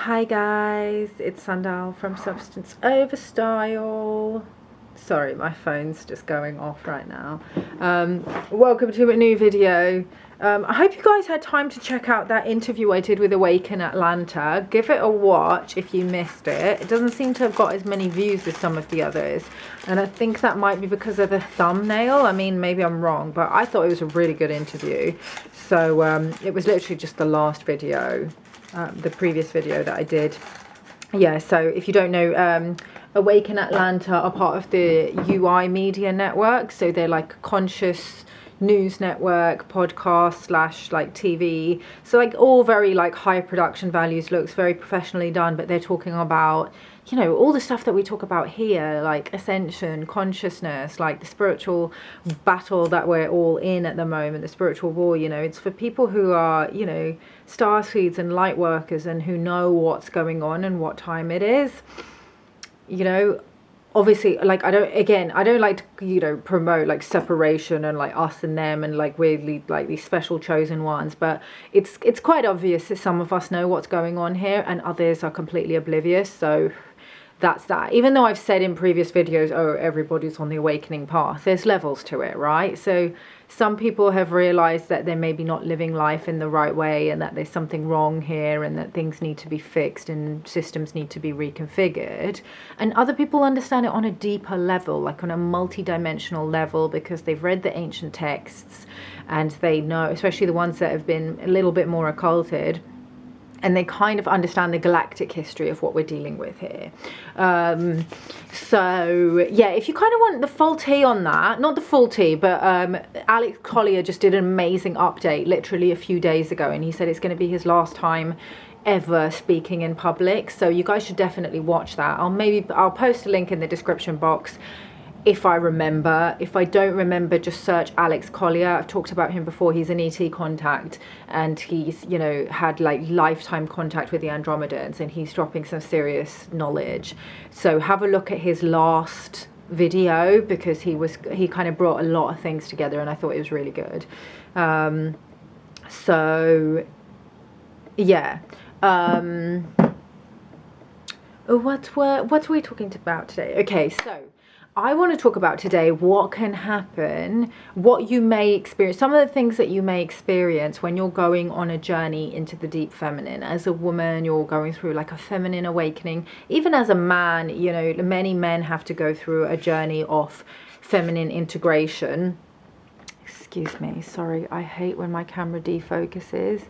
Hi guys, it's Sundal from Substance Over Style. Sorry, my phone's just going off right now. Welcome to a new video. I hope you guys had time to check out that interview I did with Awaken Atlanta. Give it a watch if you missed it. It doesn't seem to have got as many views as some of the others, and I think that might be because of the thumbnail. I mean, maybe I'm wrong, but I thought it was a really good interview. So it was literally just the last video, the previous video that I did. Yeah, so if you don't know, Awaken Atlanta are part of the UI Media Network. So they're like a conscious news network, podcast slash like TV. So like all very like high production values, looks very professionally done, but they're talking about, you know, all the stuff that we talk about here, like ascension, consciousness, like the spiritual battle that we're all in at the moment, the spiritual war. You know, it's for people who are, you know, star seeds and light workers and who know what's going on and what time it is. You know, obviously, like, I don't like to, you know, promote like separation and like us and them and like weirdly like these special chosen ones, but it's quite obvious that some of us know what's going on here and others are completely oblivious. So that's that. Even though I've said in previous videos, oh, everybody's on the awakening path, there's levels to it, right? So some people have realized that they're maybe not living life in the right way and that there's something wrong here and that things need to be fixed and systems need to be reconfigured. And other people understand it on a deeper level, like on a multidimensional level, because they've read the ancient texts and they know, especially the ones that have been a little bit more occulted, and they kind of understand the galactic history of what we're dealing with here. So yeah, if you kind of want the full tea on that, not the full tea, but Alex Collier just did an amazing update literally a few days ago, and he said it's going to be his last time ever speaking in public. So you guys should definitely watch that. I'll post a link in the description box if I remember. If I don't remember, just search Alex Collier. I've talked about him before. He's an ET contact, and he's, you know, had like lifetime contact with the Andromedans, and he's dropping some serious knowledge. So have a look at his last video, because he kind of brought a lot of things together, and I thought it was really good. So yeah. What were we talking about today? Okay, so I want to talk about today what can happen, what you may experience, some of the things that you may experience when you're going on a journey into the deep feminine. As a woman, you're going through like a feminine awakening. Even as a man, you know, many men have to go through a journey of feminine integration. Excuse me, sorry, I hate when my camera defocuses.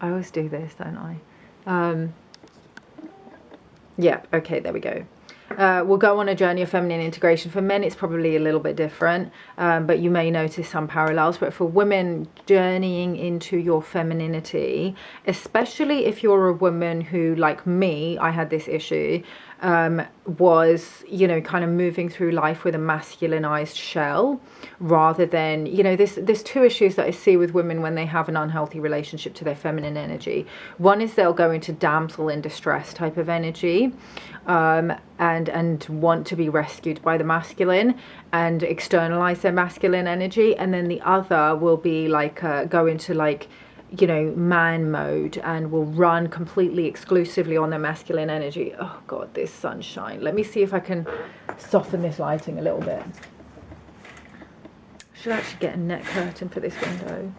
I always do this, don't I? Yep, okay, there we go. We'll go on a journey of feminine integration. For men, it's probably a little bit different, but you may notice some parallels. But for women, journeying into your femininity, especially if you're a woman who, like me, I had this issue, was, you know, kind of moving through life with a masculinized shell, rather than, you know, there's two issues that I see with women when they have an unhealthy relationship to their feminine energy. One is they'll go into damsel in distress type of energy, and want to be rescued by the masculine and externalize their masculine energy. And then the other will be like go into like, you know, man mode and will run completely exclusively on their masculine energy. Oh god, this sunshine. Let me see if I can soften this lighting a little bit. Should actually get a net curtain for this window.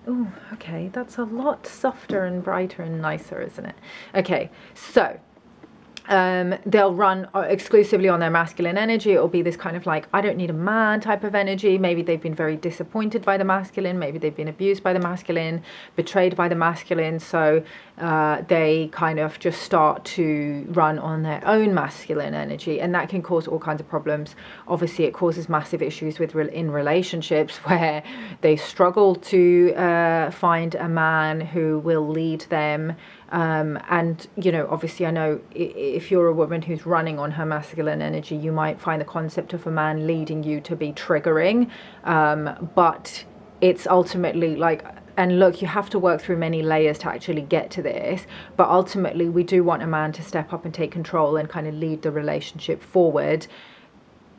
Oh, okay, that's a lot softer and brighter and nicer, isn't it? Okay, so they'll run exclusively on their masculine energy. It'll be this kind of like, I don't need a man type of energy. Maybe they've been very disappointed by the masculine. Maybe they've been abused by the masculine, betrayed by the masculine. So they kind of just start to run on their own masculine energy. And that can cause all kinds of problems. Obviously, it causes massive issues in relationships where they struggle to find a man who will lead them. And, you know, obviously I know if you're a woman who's running on her masculine energy, you might find the concept of a man leading you to be triggering, but it's ultimately like, and look, you have to work through many layers to actually get to this, but ultimately we do want a man to step up and take control and kind of lead the relationship forward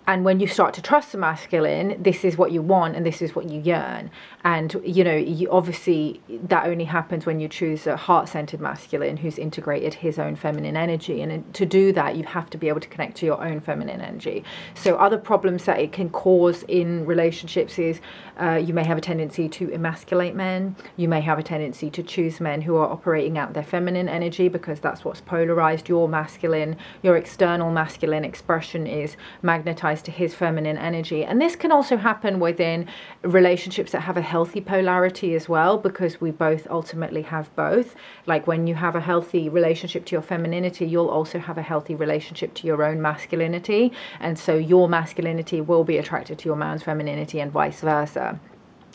And when you start to trust the masculine, this is what you want and this is what you yearn. And, you know, obviously that only happens when you choose a heart-centered masculine who's integrated his own feminine energy. And to do that, you have to be able to connect to your own feminine energy. So other problems that it can cause in relationships is you may have a tendency to emasculate men. You may have a tendency to choose men who are operating out their feminine energy because that's what's polarized. Your masculine, your external masculine expression is magnetized to his feminine energy. And this can also happen within relationships that have a healthy polarity as well, because we both ultimately have both. Like when you have a healthy relationship to your femininity, you'll also have a healthy relationship to your own masculinity, and so your masculinity will be attracted to your man's femininity and vice versa.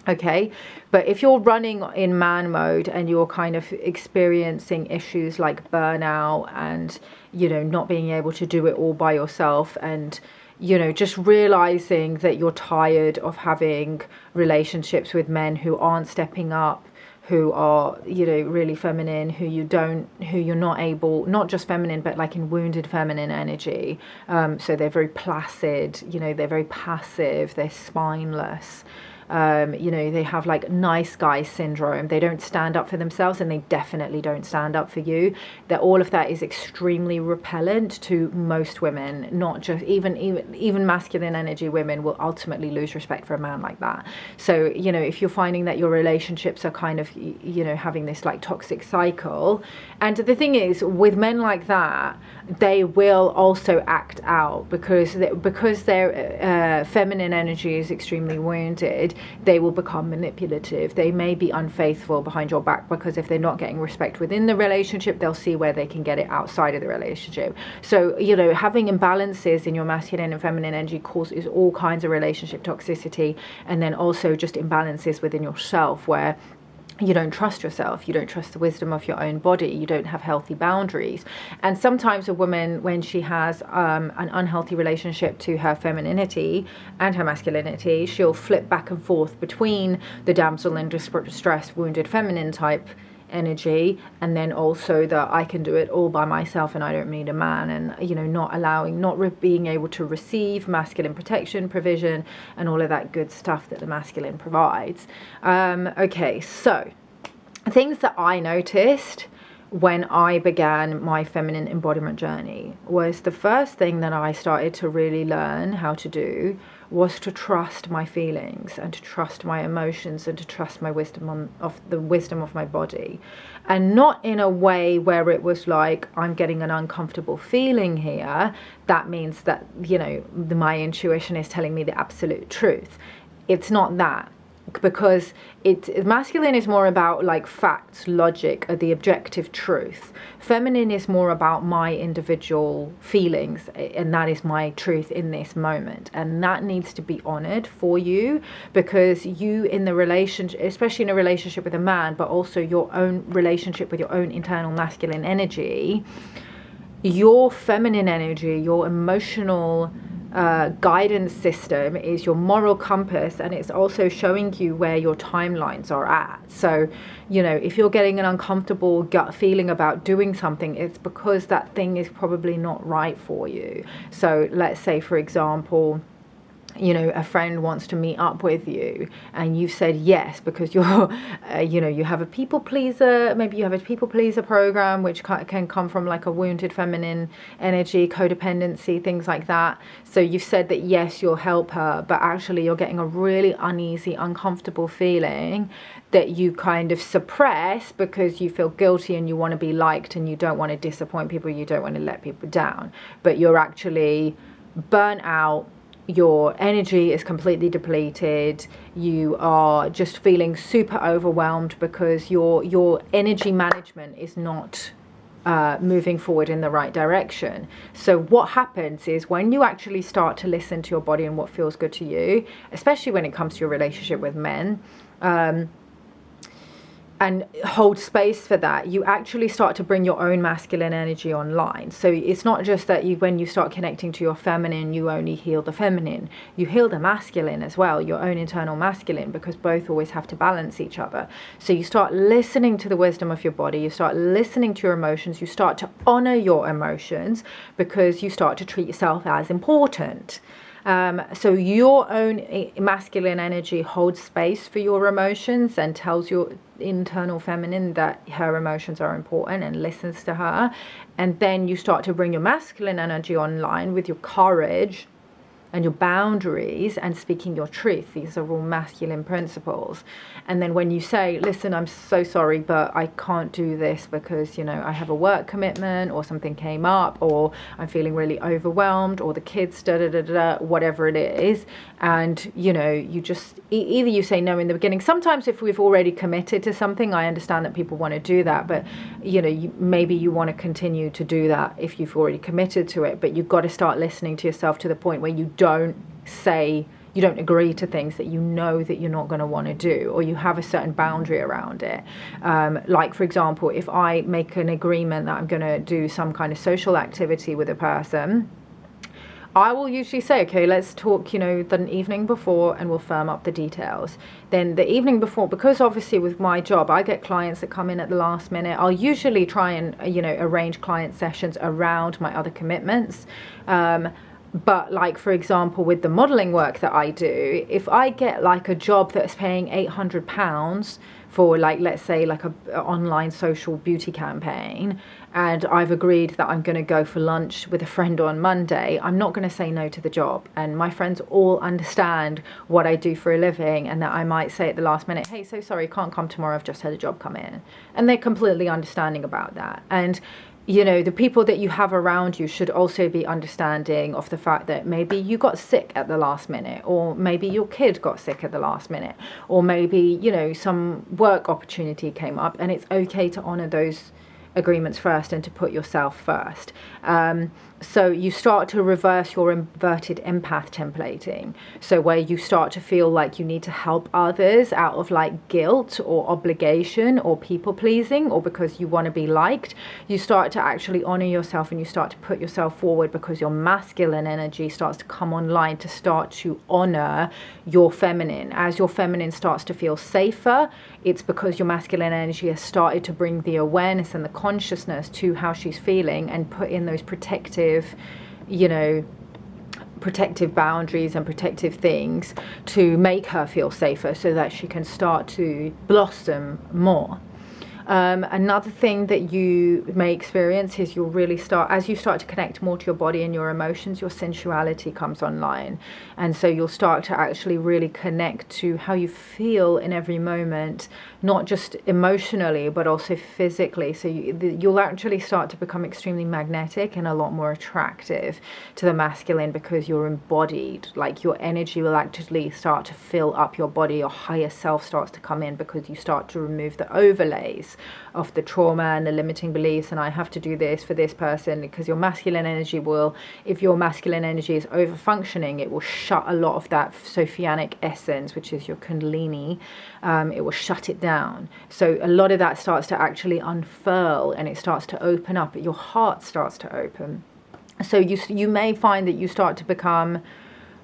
Okay, but if you're running in man mode and you're kind of experiencing issues like burnout and, you know, not being able to do it all by yourself, and, you know, just realizing that you're tired of having relationships with men who aren't stepping up, who are, you know, really feminine, who you're not able, not just feminine, but like in wounded feminine energy. So they're very placid, you know, they're very passive, they're spineless. You know, they have like nice guy syndrome. They don't stand up for themselves, and they definitely don't stand up for you. That all of that is extremely repellent to most women. Not just even masculine energy women will ultimately lose respect for a man like that. So, you know, if you're finding that your relationships are kind of, you know, having this like toxic cycle, and the thing is with men like that, they will also act out because their feminine energy is extremely wounded. They will become manipulative. They may be unfaithful behind your back, because if they're not getting respect within the relationship, they'll see where they can get it outside of the relationship. So, you know, having imbalances in your masculine and feminine energy causes all kinds of relationship toxicity, and then also just imbalances within yourself where you don't trust yourself, you don't trust the wisdom of your own body, you don't have healthy boundaries. And sometimes a woman, when she has an unhealthy relationship to her femininity and her masculinity, she'll flip back and forth between the damsel in distress, wounded feminine type energy, and then also that I can do it all by myself and I don't need a man, and, you know, not being able to receive masculine protection, provision, and all of that good stuff that the masculine provides. Okay, so things that I noticed when I began my feminine embodiment journey was, the first thing that I started to really learn how to do was to trust my feelings and to trust my emotions and to trust my wisdom of my body, and not in a way where it was like, I'm getting an uncomfortable feeling here, that means that, you know, my intuition is telling me the absolute truth. It's not that. Because masculine is more about like facts, logic, or the objective truth. Feminine is more about my individual feelings, and that is my truth in this moment, and that needs to be honored for you, because you, in the relationship, especially in a relationship with a man, but also your own relationship with your own internal masculine energy, your feminine energy, your emotional guidance system is your moral compass, and it's also showing you where your timelines are at. So, you know, if you're getting an uncomfortable gut feeling about doing something, it's because that thing is probably not right for you. So let's say, for example, you know, a friend wants to meet up with you and you've said yes because you're, you know, you have a people pleaser, maybe you have a people pleaser program, which can come from like a wounded feminine energy, codependency, things like that. So you've said that yes, you'll help her, but actually you're getting a really uneasy, uncomfortable feeling that you kind of suppress because you feel guilty and you want to be liked and you don't want to disappoint people, you don't want to let people down, but you're actually burnt out. Your energy is completely depleted. You are just feeling super overwhelmed because your energy management is not moving forward in the right direction. So what happens is, when you actually start to listen to your body and what feels good to you, especially when it comes to your relationship with men, and hold space for that, you actually start to bring your own masculine energy online. So it's not just that when you start connecting to your feminine, you only heal the feminine, you heal the masculine as well, your own internal masculine, because both always have to balance each other. So you start listening to the wisdom of your body, you start listening to your emotions, you start to honor your emotions, because you start to treat yourself as important. So your own masculine energy holds space for your emotions and tells your internal feminine that her emotions are important and listens to her. And then you start to bring your masculine energy online with your courage and your boundaries and speaking your truth. These are all masculine principles. And then when you say, listen, I'm so sorry, but I can't do this because, you know, I have a work commitment or something came up or I'm feeling really overwhelmed or the kids, whatever it is. And, you know, you just, either you say no in the beginning. Sometimes if we've already committed to something, I understand that people want to do that. But, you know, maybe you want to continue to do that if you've already committed to it. But you've got to start listening to yourself to the point where you don't agree to things that you know that you're not going to want to do, or you have a certain boundary around it. Like, for example, if I make an agreement that I'm going to do some kind of social activity with a person, I will usually say, okay, let's talk, you know, the evening before and we'll firm up the details. Then the evening before, because obviously with my job, I get clients that come in at the last minute. I'll usually try and, you know, arrange client sessions around my other commitments. But like, for example, with the modeling work that I do, if I get like a job that's paying £800 for, like, let's say like a online social beauty campaign, and I've agreed that I'm going to go for lunch with a friend on Monday, I'm not going to say no to the job. And my friends all understand what I do for a living, and that I might say at the last minute, hey, so sorry, can't come tomorrow, I've just had a job come in. And they're completely understanding about that. And you know, the people that you have around you should also be understanding of the fact that maybe you got sick at the last minute, or maybe your kid got sick at the last minute, or maybe, you know, some work opportunity came up, and it's okay to honor those agreements first and to put yourself first. So you start to reverse your inverted empath templating. So where you start to feel like you need to help others out of like guilt or obligation or people pleasing, or because you want to be liked, you start to actually honor yourself and you start to put yourself forward, because your masculine energy starts to come online to start to honor your feminine. As your feminine starts to feel safer, it's because your masculine energy has started to bring the awareness and the consciousness to how she's feeling and put in those protective, you know, protective boundaries and protective things to make her feel safer so that she can start to blossom more. Another thing that you may experience is you'll really start, as you start to connect more to your body and your emotions, your sensuality comes online. And so you'll start to actually really connect to how you feel in every moment, not just emotionally, but also physically. So you'll actually start to become extremely magnetic and a lot more attractive to the masculine, because you're embodied. Like, your energy will actually start to fill up your body. Your higher self starts to come in, because you start to remove the overlays of the trauma and the limiting beliefs, and I have to do this for this person. Because your masculine energy will, if your masculine energy is over functioning, it will shut a lot of that Sophianic essence, which is your Kundalini. It will shut it down. So a lot of that starts to actually unfurl, and it starts to open up. Your heart starts to open. So you may find that you start to become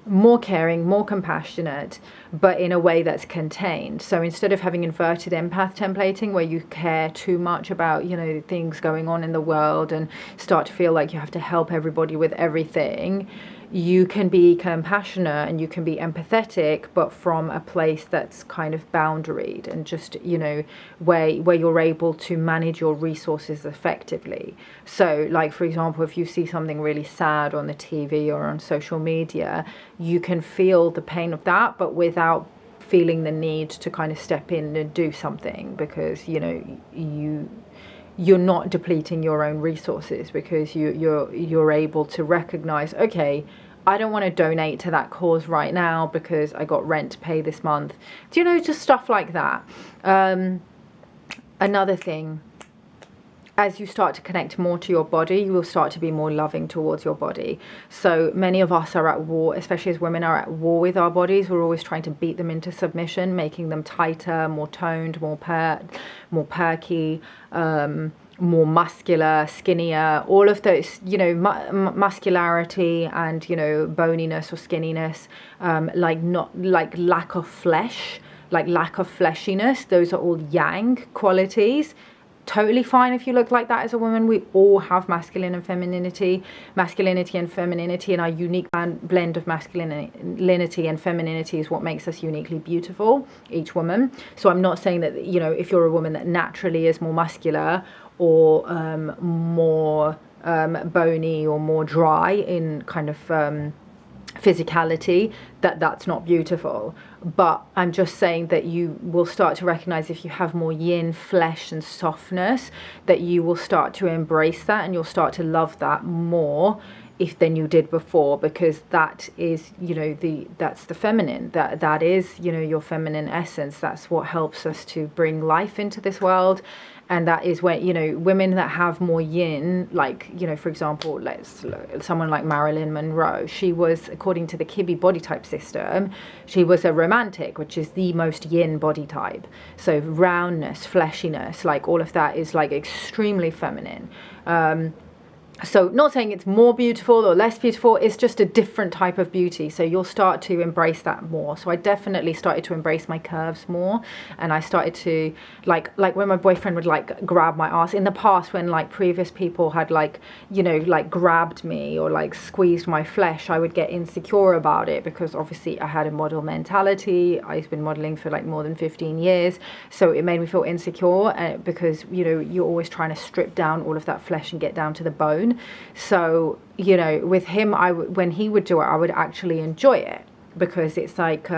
more caring, more compassionate, but in a way that's contained. So instead of having inverted empath templating, where you care too much about, you know, things going on in the world and start to feel like you have to help everybody with everything, you can be compassionate and you can be empathetic, but from a place that's kind of boundaried and just, you know, where you're able to manage your resources effectively. So, like, for example, if you see something really sad on the TV or on social media, you can feel the pain of that, but without feeling the need to kind of step in and do something, because, you know, you're not depleting your own resources, because you're able to recognize, okay, I don't want to donate to that cause right now because I got rent to pay this month. Do you know, just stuff like that. Another thing, as you start to connect more to your body, you will start to be more loving towards your body. So many of us are at war, especially as women, are at war with our bodies. We're always trying to beat them into submission, making them tighter, more toned, more perky, more muscular, skinnier, all of those, you know, muscularity and, you know, boniness or skinniness, like lack of flesh, like lack of fleshiness. Those are all yang qualities. totally fine if you look like that as a woman. We all have masculine and femininity. Masculinity and femininity, and our unique blend of masculinity and femininity is what makes us uniquely beautiful, each woman. So I'm not saying that, you know, if you're a woman that naturally is more muscular or more bony or more dry in kind of physicality, that's not beautiful. But I'm just saying that you will start to recognize, if you have more yin, flesh and softness, that you will start to embrace that, and you'll start to love that more than you did before, because that is, you know, that's the feminine, that is, you know, your feminine essence. That's what helps us to bring life into this world. And that is when, you know, women that have more yin, like, you know, for example, let's look, someone like Marilyn Monroe. She was, according to the Kibbe body type system, she was a romantic, which is the most yin body type. So roundness, fleshiness, like all of that is like extremely feminine. So not saying it's more beautiful or less beautiful, it's just a different type of beauty. So you'll start to embrace that more. So I definitely started to embrace my curves more. And I started to, like when my boyfriend would like grab my ass in the past, when like previous people had like, you know, like grabbed me or like squeezed my flesh, I would get insecure about it, because obviously I had a model mentality. I've been modeling for like more than 15 years. So it made me feel insecure because, you know, you're always trying to strip down all of that flesh and get down to the bone. So, you know, with him, when he would do it, I would actually enjoy it, because it's like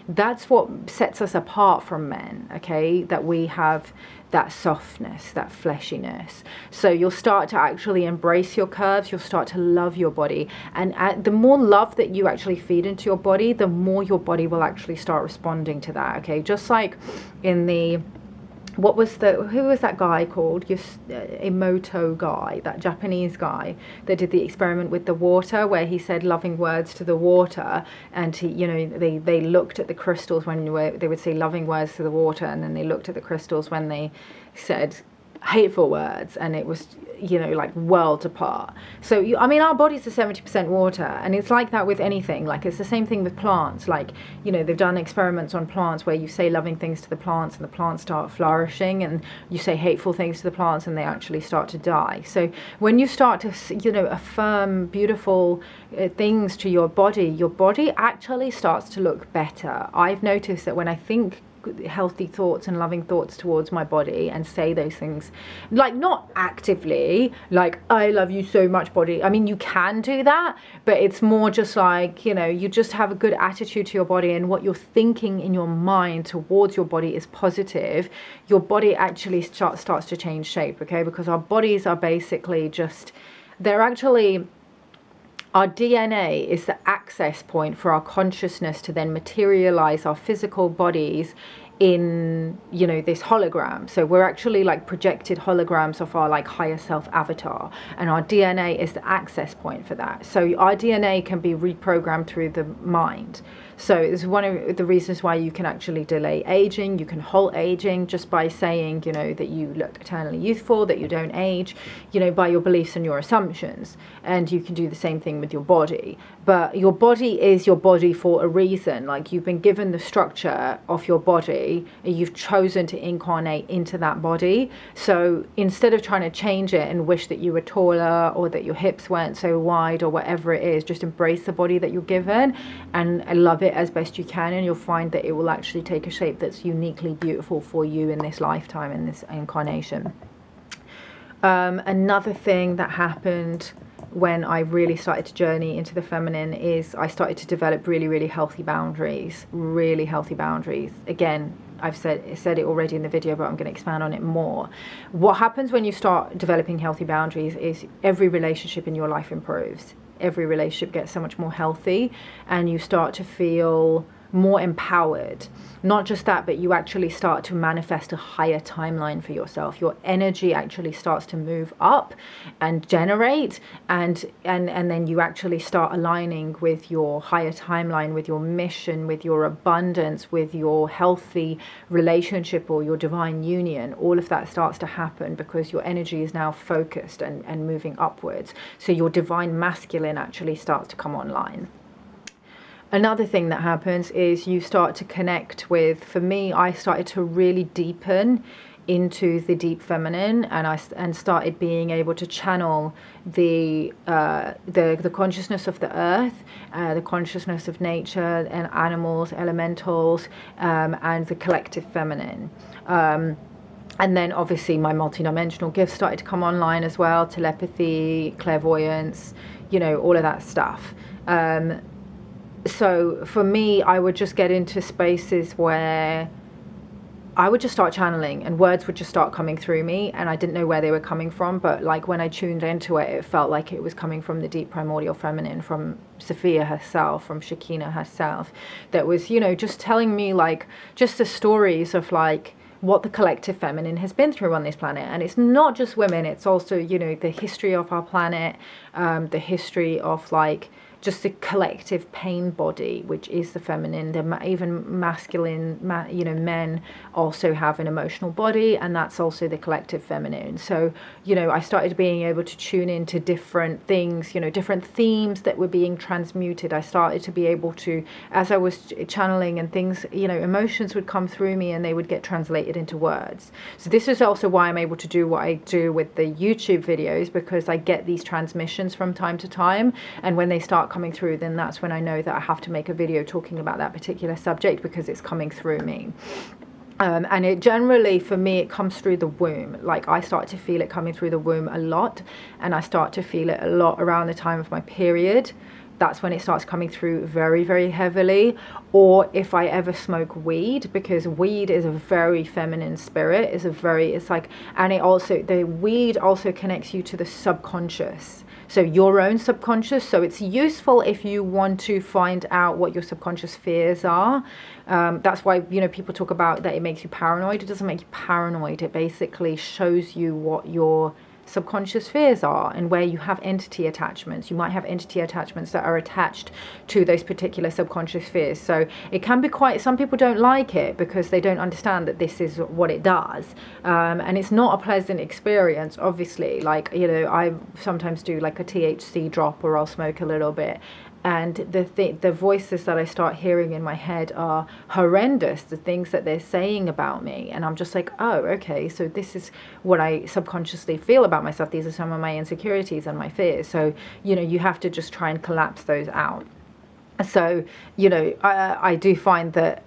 that's what sets us apart from men, okay, that we have that softness, that fleshiness. So you'll start to actually embrace your curves, you'll start to love your body, and the more love that you actually feed into your body, the more your body will actually start responding to that, okay? Just like in the, who was that guy called? Emoto guy, that Japanese guy that did the experiment with the water, where he said loving words to the water, and he, you know, they looked at the crystals when they would say loving words to the water, and then they looked at the crystals when they said hateful words, and it was, you know, like worlds apart. So I mean, our bodies are 70% water, and it's like that with anything. Like, it's the same thing with plants. Like, you know, they've done experiments on plants where you say loving things to the plants and the plants start flourishing, and you say hateful things to the plants and they actually start to die. So when you start to, you know, affirm beautiful things to your body actually starts to look better. I've noticed that when I think healthy thoughts and loving thoughts towards my body and say those things, like not actively like I love you so much body, I mean you can do that, but it's more just like, you know, you just have a good attitude to your body, and what you're thinking in your mind towards your body is positive, your body actually starts to change shape, okay? Because our bodies are basically just, they're actually, our DNA is the access point for our consciousness to then materialize our physical bodies in, you know, this hologram. So we're actually like projected holograms of our like higher self avatar, and our DNA is the access point for that. So our DNA can be reprogrammed through the mind. So it's one of the reasons why you can actually delay aging. You can halt aging just by saying, you know, that you look eternally youthful, that you don't age, you know, by your beliefs and your assumptions. And you can do the same thing with your body. But your body is your body for a reason. Like, you've been given the structure of your body, and you've chosen to incarnate into that body. So instead of trying to change it and wish that you were taller or that your hips weren't so wide or whatever it is, just embrace the body that you're given and love it as best you can, and you'll find that it will actually take a shape that's uniquely beautiful for you in this lifetime, in this incarnation. Another thing that happened when I really started to journey into the feminine is I started to develop really healthy boundaries, really healthy boundaries. Again, I've said it already in the video, but I'm going to expand on it more. What happens when you start developing healthy boundaries is every relationship in your life improves. Every relationship gets so much more healthy, and you start to feel more empowered. Not just that, but you actually start to manifest a higher timeline for yourself. Your energy actually starts to move up and generate, and then you actually start aligning with your higher timeline, with your mission, with your abundance, with your healthy relationship or your divine union. All of that starts to happen because your energy is now focused and moving upwards. So your divine masculine actually starts to come online. Another thing that happens is you start to connect with, for me, I started to really deepen into the deep feminine, and started being able to channel the consciousness of the earth, the consciousness of nature and animals, elementals, and the collective feminine. And then obviously my multidimensional gifts started to come online as well, telepathy, clairvoyance, you know, all of that stuff. So for me, I would just get into spaces where I would just start channeling and words would just start coming through me, and I didn't know where they were coming from, but like when I tuned into it, it felt like it was coming from the deep primordial feminine, from Sophia herself, from Shekinah herself, that was, you know, just telling me like just the stories of like what the collective feminine has been through on this planet. And it's not just women, it's also, you know, the history of our planet, the history of like just the collective pain body, which is the feminine. Even masculine, you know, men also have an emotional body, and that's also the collective feminine. So, you know, I started being able to tune into different things, you know, different themes that were being transmuted. I started to be able to, as I was channeling and things, you know, emotions would come through me and they would get translated into words. So this is also why I'm able to do what I do with the YouTube videos, because I get these transmissions from time to time, and when they start coming through, then that's when I know that I have to make a video talking about that particular subject, because it's coming through me. And it generally, for me, it comes through the womb. Like I start to feel it coming through the womb a lot, and I start to feel it a lot around the time of my period. That's when it starts coming through very, very heavily. Or if I ever smoke weed, because weed is a very feminine spirit, it's like, and it also, the weed also connects you to the subconscious. So your own subconscious. So it's useful if you want to find out what your subconscious fears are. That's why, you know, people talk about that it makes you paranoid. It doesn't make you paranoid. It basically shows you what your subconscious fears are and where you have entity attachments. You might have entity attachments that are attached to those particular subconscious fears. So it can be quite, some people don't like it because they don't understand that this is what it does. And it's not a pleasant experience, obviously. Like, you know, I sometimes do like a THC drop, or I'll smoke a little bit, and the voices that I start hearing in my head are horrendous, the things that they're saying about me, and I'm just like, oh, okay, so this is what I subconsciously feel about myself. These are some of my insecurities and my fears. So, you know, you have to just try and collapse those out. So, you know, I do find that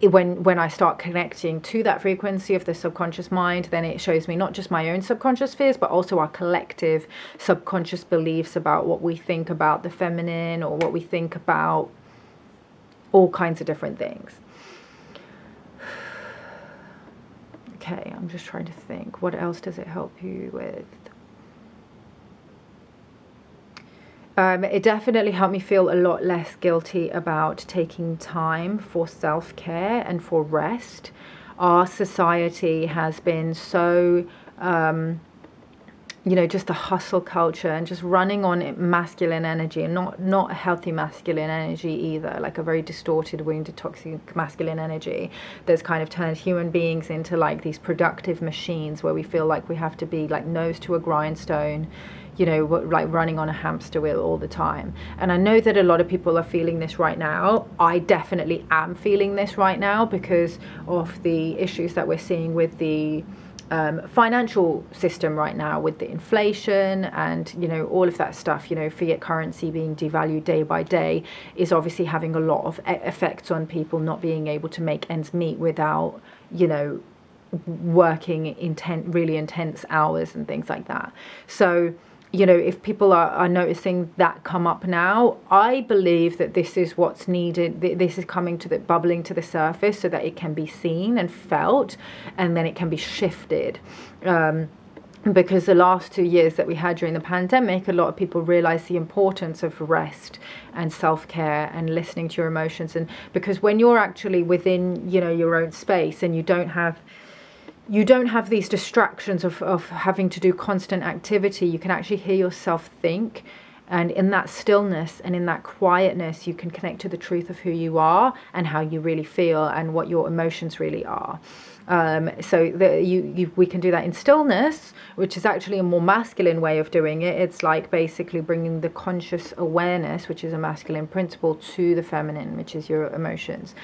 when I start connecting to that frequency of the subconscious mind, then it shows me not just my own subconscious fears, but also our collective subconscious beliefs about what we think about the feminine, or what we think about all kinds of different things. Okay, I'm just trying to think. What else does it help you with? It definitely helped me feel a lot less guilty about taking time for self-care and for rest. Our society has been so, you know, just a hustle culture and just running on masculine energy, and not a healthy masculine energy either, like a very distorted, wounded, toxic masculine energy that's kind of turned human beings into like these productive machines where we feel like we have to be like nose to a grindstone, you know, like running on a hamster wheel all the time. And I know that a lot of people are feeling this right now. I definitely am feeling this right now because of the issues that we're seeing with the financial system right now, with the inflation and, you know, all of that stuff. You know, fiat currency being devalued day by day is obviously having a lot of effects on people not being able to make ends meet without, you know, working really intense hours and things like that. So, you know, if people are noticing that come up now, I believe that this is what's needed. This is coming to bubbling to the surface so that it can be seen and felt, and then it can be shifted. Because the last 2 years that we had during the pandemic, a lot of people realized the importance of rest and self-care and listening to your emotions. And because when you're actually within, you know, your own space, and you don't have these distractions of having to do constant activity, you can actually hear yourself think. And in that stillness and in that quietness, you can connect to the truth of who you are and how you really feel and what your emotions really are. So we can do that in stillness, which is actually a more masculine way of doing it. It's like basically bringing the conscious awareness, which is a masculine principle, to the feminine, which is your emotions.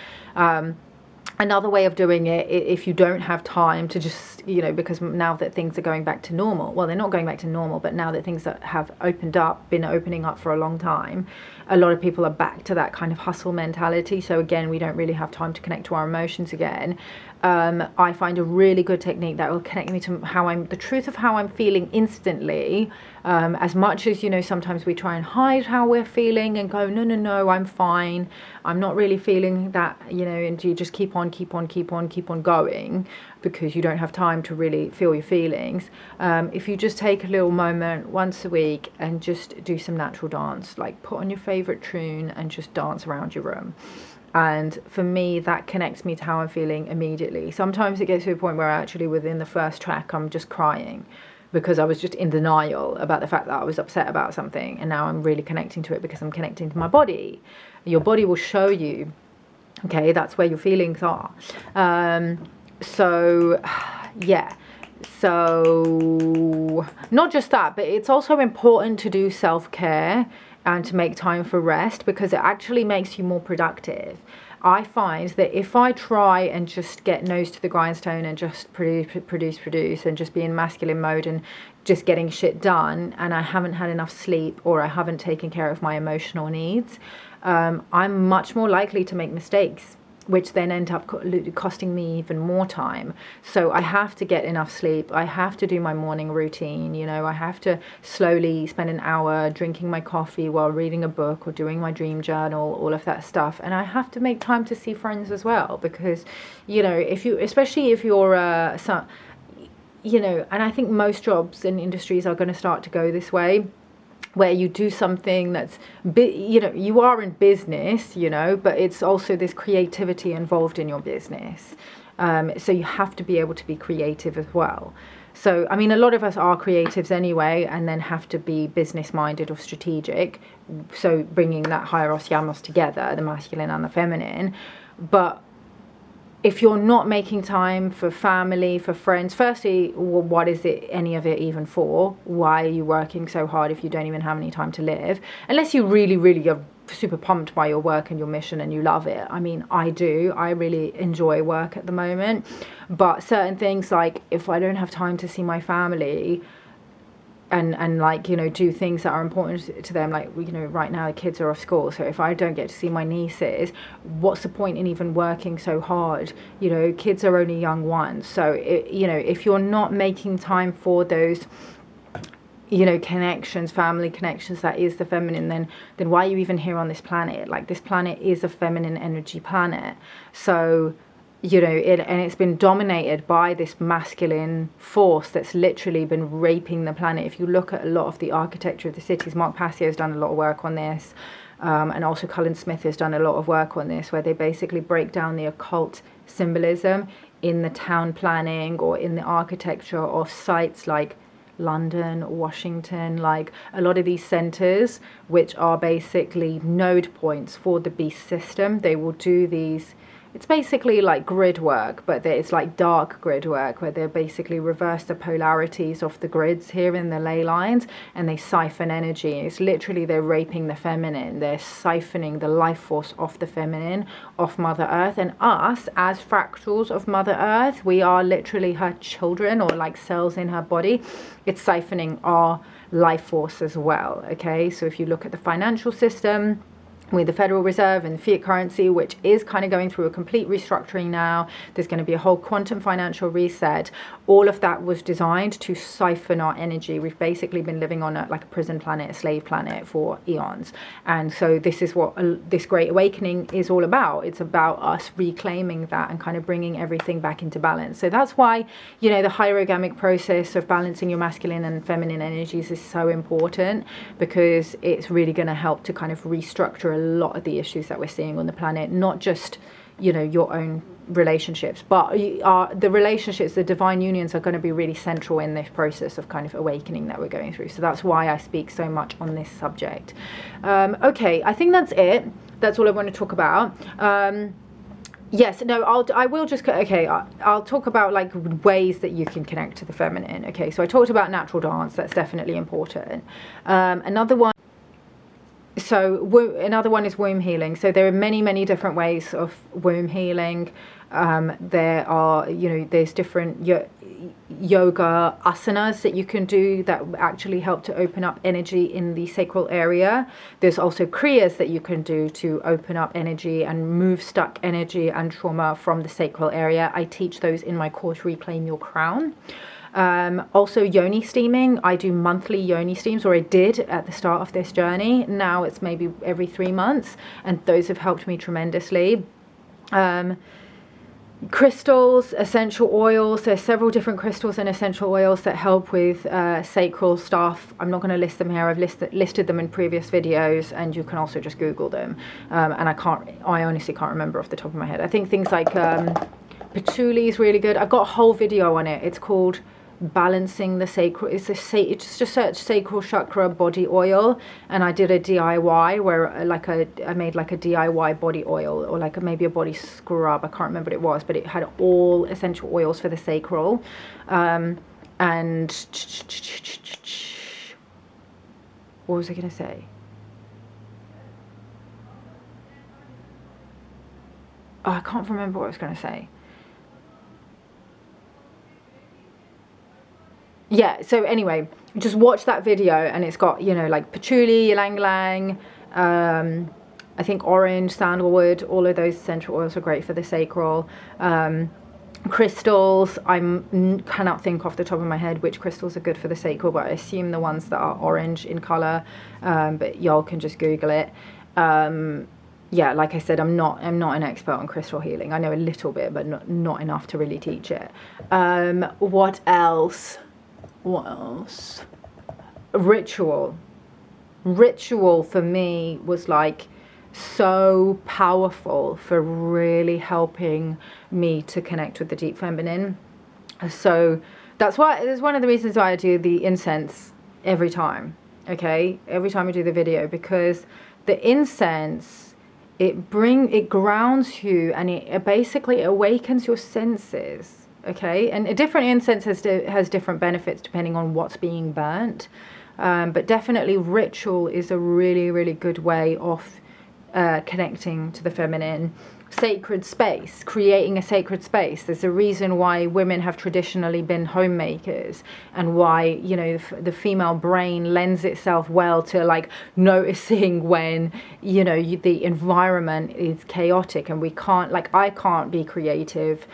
Another way of doing it, if you don't have time to just, you know, because now that things are going back to normal, well, they're not going back to normal, but now that things that have opened up, been opening up for a long time, a lot of people are back to that kind of hustle mentality. So again, we don't really have time to connect to our emotions again. I find a really good technique that will connect me to the truth of how I'm feeling instantly. As much as, you know, sometimes we try and hide how we're feeling and go, no, I'm fine, I'm not really feeling that, you know, and you just keep on going because you don't have time to really feel your feelings. If you just take a little moment once a week and just do some natural dance, like put on your favorite tune and just dance around your room. And for me, that connects me to how I'm feeling immediately. Sometimes it gets to a point where actually within the first track, I'm just crying because I was just in denial about the fact that I was upset about something. And now I'm really connecting to it because I'm connecting to my body. Your body will show you, okay, that's where your feelings are. So, yeah. So, not just that, but it's also important to do self-care and to make time for rest because it actually makes you more productive. I find that if I try and just get nose to the grindstone and just produce and just be in masculine mode and just getting shit done, and I haven't had enough sleep or I haven't taken care of my emotional needs, I'm much more likely to make mistakes, which then end up costing me even more time. So I have to get enough sleep. I have to do my morning routine. You know, I have to slowly spend an hour drinking my coffee while reading a book or doing my dream journal, all of that stuff. And I have to make time to see friends as well, because, you know, especially if you're you know, and I think most jobs and industries are going to start to go this way, where you do something that's, you know, you are in business, you know, but it's also this creativity involved in your business. So you have to be able to be creative as well. So, I mean, a lot of us are creatives anyway, and then have to be business minded or strategic. So bringing that hieros yamos together, the masculine and the feminine. But if you're not making time for family, for friends, firstly, well, what is it, any of it even for? Why are you working so hard if you don't even have any time to live? Unless you really are super pumped by your work and your mission and you love it. I mean, I do. I really enjoy work at the moment. But certain things, like if I don't have time to see my family, and like, you know, do things that are important to them, like, you know, right now the kids are off school, so if I don't get to see my nieces, what's the point in even working so hard? You know, kids are only young ones, so you know, if you're not making time for those, you know, connections, family connections, that is the feminine, then why are you even here on this planet? Like, this planet is a feminine energy planet. So, you know, and it's been dominated by this masculine force that's literally been raping the planet. If you look at a lot of the architecture of the cities, Mark Passio's done a lot of work on this, and also Cullen Smith has done a lot of work on this, where they basically break down the occult symbolism in the town planning or in the architecture of sites like London, Washington, like a lot of these centers, which are basically node points for the beast system. They will do these, it's basically like grid work, but it's like dark grid work, where they basically reverse the polarities of the grids here in the ley lines, and they siphon energy. It's literally, they're raping the feminine. They're siphoning the life force of the feminine, of Mother Earth. And us, as fractals of Mother Earth, we are literally her children, or like cells in her body. It's siphoning our life force as well, okay? So if you look at the financial system, with the Federal Reserve and the fiat currency, which is kind of going through a complete restructuring now. There's going to be a whole quantum financial reset. All of that was designed to siphon our energy. We've basically been living on like a prison planet, a slave planet for eons. And so this is what this Great Awakening is all about. It's about us reclaiming that and kind of bringing everything back into balance. So that's why, you know, the hierogamic process of balancing your masculine and feminine energies is so important, because it's really going to help to kind of restructure a lot of the issues that we're seeing on the planet, not just, you know, your own relationships, but the relationships, the divine unions are going to be really central in this process of kind of awakening that we're going through. So that's why I speak so much on this subject. Okay, I think that's it. That's all I want to talk about. Yes, no, I'll talk about like ways that you can connect to the feminine. Okay, so I talked about natural dance. That's definitely important. Another one is womb healing. So there are many different ways of womb healing. There are, you know, there's different yoga asanas that you can do that actually help to open up energy in the sacral area. There's also kriyas that you can do to open up energy and move stuck energy and trauma from the sacral area. I teach those in my course, Reclaim Your Crown. Also yoni steaming. I do monthly yoni steams, or I did at the start of this journey. Now it's maybe every 3 months, and those have helped me tremendously. Crystals, essential oils. There's several different crystals and essential oils that help with sacral stuff. I'm not going to list them here. I've listed them in previous videos, and you can also just Google them. And I honestly can't remember off the top of my head. I think things like patchouli is really good. I've got a whole video on it. It's called Balancing the Sacral. It's just search sacral chakra body oil, and I did a DIY where I made like a DIY body oil, or like maybe a body scrub. I can't remember what it was, but it had all essential oils for the sacral. And what was I gonna say? Oh, I can't remember what I was gonna say. Yeah, so anyway, just watch that video, and it's got, you know, like patchouli, ylang ylang, I think orange, sandalwood, all of those essential oils are great for the sacral. Crystals, I cannot think off the top of my head which crystals are good for the sacral, but I assume the ones that are orange in color, but y'all can just Google it. Yeah, like I said, I'm not an expert on crystal healing. I know a little bit, but not enough to really teach it. What else? Ritual for me was like so powerful for really helping me to connect with the deep feminine. So that's one of the reasons why I do the incense every time. Okay, every time I do the video, because the incense, it grounds you, and it basically awakens your senses. Okay, and a different incense has different benefits depending on what's being burnt, but definitely ritual is a really, really good way of connecting to the feminine. Sacred space, creating a sacred space. There's a reason why women have traditionally been homemakers, and why, you know, the female brain lends itself well to like noticing when, you know, the environment is chaotic, and we can't, like, I can't be creative.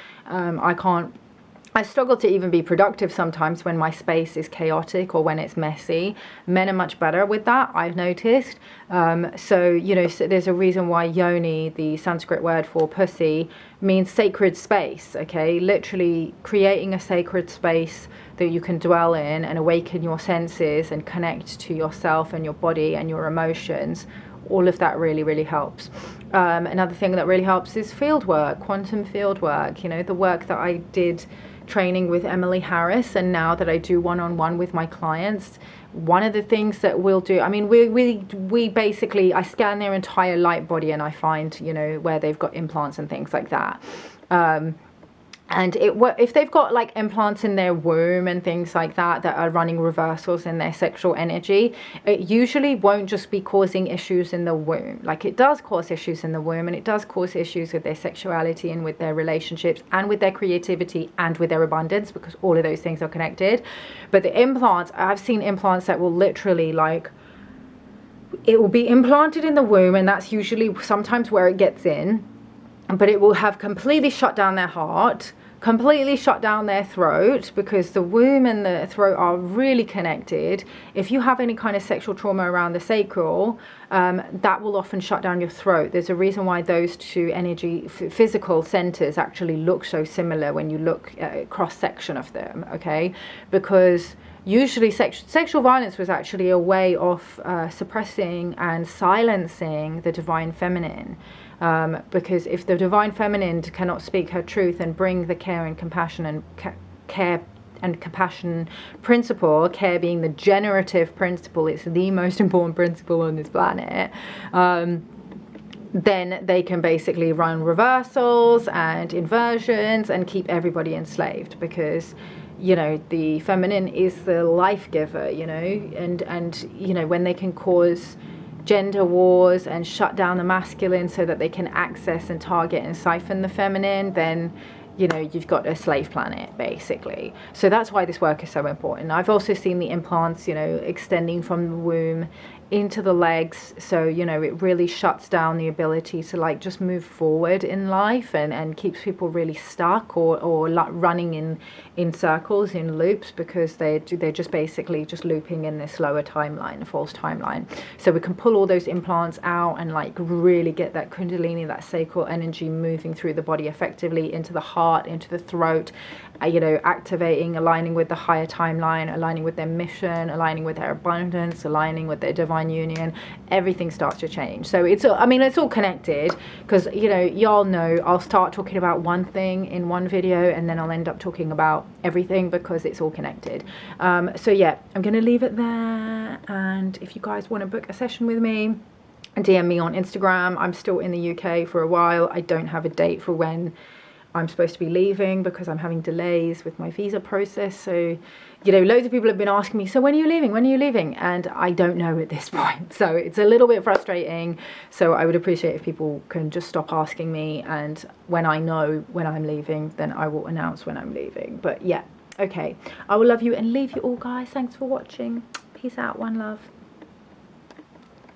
I struggle to even be productive sometimes when my space is chaotic or when it's messy. Men are much better with that, I've noticed. So, you know, there's a reason why yoni, the Sanskrit word for pussy, means sacred space, okay? Literally creating a sacred space that you can dwell in and awaken your senses and connect to yourself and your body and your emotions. All of that really, really helps. Another thing that really helps is field work, quantum field work. You know, the work that I did training with Emily Harris, and now that I do one-on-one with my clients, one of the things that we'll do, I mean, we basically, I scan their entire light body, and I find, you know, where they've got implants and things like that. And if they've got like implants in their womb and things like that are running reversals in their sexual energy, it usually won't just be causing issues in the womb. Like, it does cause issues in the womb, and it does cause issues with their sexuality and with their relationships and with their creativity and with their abundance, because all of those things are connected. But the implants, I've seen implants that will literally, like, it will be implanted in the womb, and that's usually sometimes where it gets in, but it will have completely shut down their heart, completely shut down their throat, because the womb and the throat are really connected. If you have any kind of sexual trauma around the sacral, that will often shut down your throat. There's a reason why those two energy physical centers actually look so similar when you look at a cross section of them, okay? Because usually sexual violence was actually a way of suppressing and silencing the divine feminine. Because if the divine feminine cannot speak her truth and bring the care and compassion and care and compassion principle, care being the generative principle, it's the most important principle on this planet, then they can basically run reversals and inversions and keep everybody enslaved, because, you know, the feminine is the life giver, you know, and you know, when they can cause gender wars and shut down the masculine so that they can access and target and siphon the feminine, then you know, you've got a slave planet, basically. So that's why this work is so important. I've also seen the implants, you know, extending from the womb into the legs, so you know, it really shuts down the ability to like just move forward in life, and keeps people really stuck or like running in circles, in loops, because they're just basically just looping in this slower timeline, a false timeline. So we can pull all those implants out and like really get that kundalini, that sacral energy moving through the body effectively into the heart, into the throat, you know, activating, aligning with the higher timeline, aligning with their mission, aligning with their abundance, aligning with their divine union. Everything starts to change. So it's, I mean, it's all connected, because you know, y'all know I'll start talking about one thing in one video and then I'll end up talking about everything, because it's all connected. So yeah, I'm gonna leave it there, and if you guys want to book a session with me, DM me on Instagram. I'm still in the UK for a while. I don't have a date for when I'm supposed to be leaving, because I'm having delays with my visa process. So, you know, loads of people have been asking me, so when are you leaving? When are you leaving? And I don't know at this point. So it's a little bit frustrating. So I would appreciate if people can just stop asking me. And when I know when I'm leaving, then I will announce when I'm leaving. But yeah, okay. I will love you and leave you all, guys. Thanks for watching. Peace out. One love.